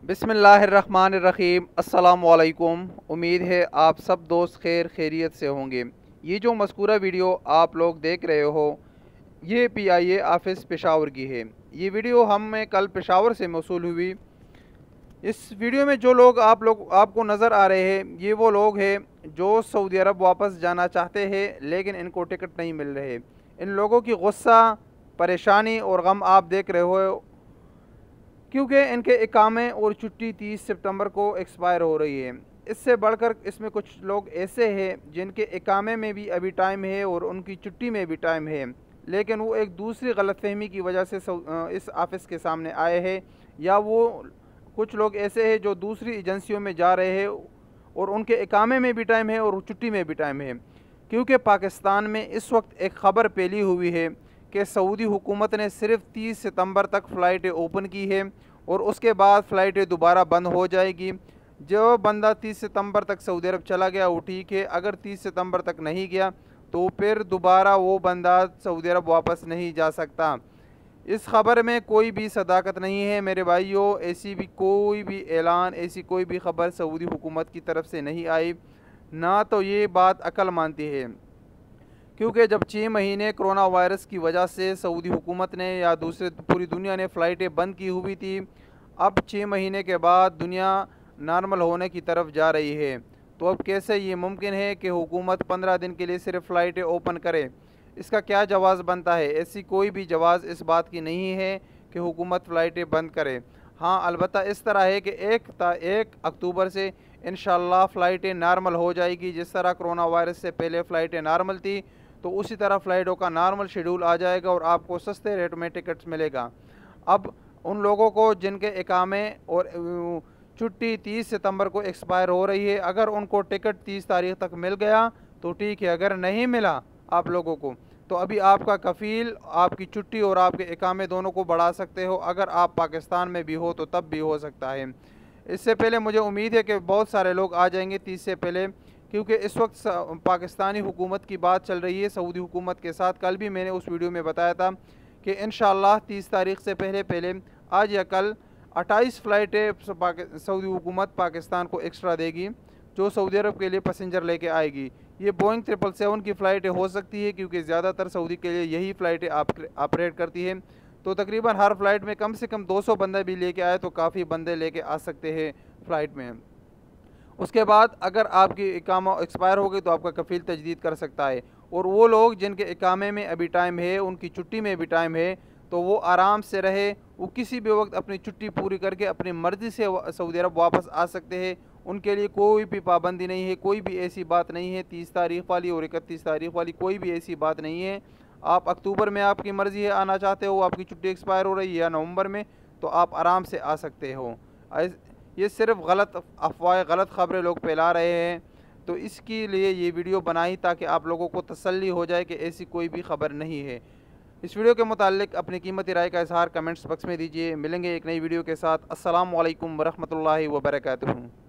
बिस्मिल्लाहिर्रहमानिर्रहीम। अस्सलामुअलैकुम। उम्मीद है आप सब दोस्त खैरियत से होंगे। ये जो मज़कूरा वीडियो आप लोग देख रहे हो ये PIA ऑफिस पेशावर की है। ये वीडियो हमें कल पेशावर से मौसूल हुई। इस वीडियो में जो लोग आपको नज़र आ रहे हैं ये वो लोग हैं जो सऊदी अरब वापस जाना चाहते हैं लेकिन इनको टिकट नहीं मिल रहे। इन लोगों की गुस्सा, परेशानी और गम आप देख रहे हो क्योंकि इनके इकामे और छुट्टी 30 सितंबर को एक्सपायर हो रही है। इससे बढ़कर इसमें कुछ लोग ऐसे हैं जिनके इकामे में भी अभी टाइम है और उनकी छुट्टी में भी टाइम है, लेकिन वो एक दूसरी गलतफहमी की वजह से इस ऑफ़िस के सामने आए हैं, या वो कुछ लोग ऐसे हैं जो दूसरी एजेंसियों में जा रहे हैं और उनके इकामे में भी टाइम है और छुट्टी में भी टाइम है। क्योंकि पाकिस्तान में इस वक्त एक ख़बर फैली हुई है कि सऊदी हुकूमत ने सिर्फ 30 सितंबर तक फ़्लाइटें ओपन की है और उसके बाद फ़्लाइटें दोबारा बंद हो जाएगी। जो बंदा 30 सितंबर तक सऊदी अरब चला गया वो ठीक है, अगर 30 सितंबर तक नहीं गया तो फिर दोबारा वो बंदा सऊदी अरब वापस नहीं जा सकता। इस ख़बर में कोई भी सदाकत नहीं है मेरे भाइयों। ऐसी भी कोई भी ऐलान, ऐसी कोई भी ख़बर सऊदी हुकूमत की तरफ से नहीं आई, ना तो ये बात अकल मानती है। क्योंकि जब 6 महीने कोरोना वायरस की वजह से सऊदी हुकूमत ने या दूसरे पूरी दुनिया ने फ़्लाइटें बंद की हुई थी, अब 6 महीने के बाद दुनिया नॉर्मल होने की तरफ जा रही है, तो अब कैसे ये मुमकिन है कि हुकूमत 15 दिन के लिए सिर्फ फ़्लाइटें ओपन करे? इसका क्या जवाज़ बनता है? ऐसी कोई भी जवाज़ इस बात की नहीं है कि हुकूमत फ़्लाइटें बंद करे। हाँ, अलबत्ता इस तरह है कि 1 अक्टूबर से इंशाअल्लाह फ़्लाइटें नॉर्मल हो जाएगी। जिस तरह कोरोना वायरस से पहले फ़्लाइटें नॉर्मल थी तो उसी तरह फ़्लाइटों का नॉर्मल शेड्यूल आ जाएगा और आपको सस्ते रेट में टिकट्स मिलेगा। अब उन लोगों को जिनके इकामे और छुट्टी 30 सितंबर को एक्सपायर हो रही है, अगर उनको टिकट 30 तारीख तक मिल गया तो ठीक है, अगर नहीं मिला आप लोगों को तो अभी आपका कफ़ील आपकी छुट्टी और आपके इकामे दोनों को बढ़ा सकते हो। अगर आप पाकिस्तान में भी हो तो तब भी हो सकता है। इससे पहले मुझे उम्मीद है कि बहुत सारे लोग आ जाएंगे 30 से पहले, क्योंकि इस वक्त पाकिस्तानी हुकूमत की बात चल रही है सऊदी हुकूमत के साथ। कल भी मैंने उस वीडियो में बताया था कि इंशाअल्लाह 30 तारीख से पहले आज या कल 28 फ़्लाइटें सऊदी हुकूमत पाकिस्तान को एक्स्ट्रा देगी जो सऊदी अरब के लिए पैसेंजर लेके आएगी। ये बोइंग 777 की फ़्लाइटें हो सकती है क्योंकि ज़्यादातर सऊदी के लिए यही फ़्लाइटें ऑपरेट करती हैं। तो तकरीबन हर फ्लाइट में कम से कम 200 बंदे भी लेके आए तो काफ़ी बंदे लेके आ सकते हैं फ़्लाइट में। उसके बाद अगर आपकी इकामा एक्सपायर हो गई तो आपका कफ़ील तजदीद कर सकता है। और वो लोग जिनके इकामे में अभी टाइम है, उनकी छुट्टी में भी टाइम है, तो वो आराम से रहे, वो किसी भी वक्त अपनी छुट्टी पूरी करके अपनी मर्ज़ी से सऊदी अरब वापस आ सकते हैं। उनके लिए कोई भी पाबंदी नहीं है, कोई भी ऐसी बात नहीं है 30 तारीख वाली और 31 तारीख वाली, कोई भी ऐसी बात नहीं है। आप अक्टूबर में आपकी मर्ज़ी है आना चाहते हो, आपकी छुट्टी एक्सपायर हो रही है, या नवंबर में, तो आप आराम से आ सकते हो। ये सिर्फ गलत अफवाह, गलत ख़बरें लोग फैला रहे हैं, तो इसके लिए ये वीडियो बनाई ताकि आप लोगों को तसल्ली हो जाए कि ऐसी कोई भी ख़बर नहीं है। इस वीडियो के मुताल्लिक अपनी कीमती राय का इज़हार कमेंट्स बॉक्स में दीजिए। मिलेंगे एक नई वीडियो के साथ। अस्सलामु अलैकुम वरहमतुल्लाहि वबरकातुहू।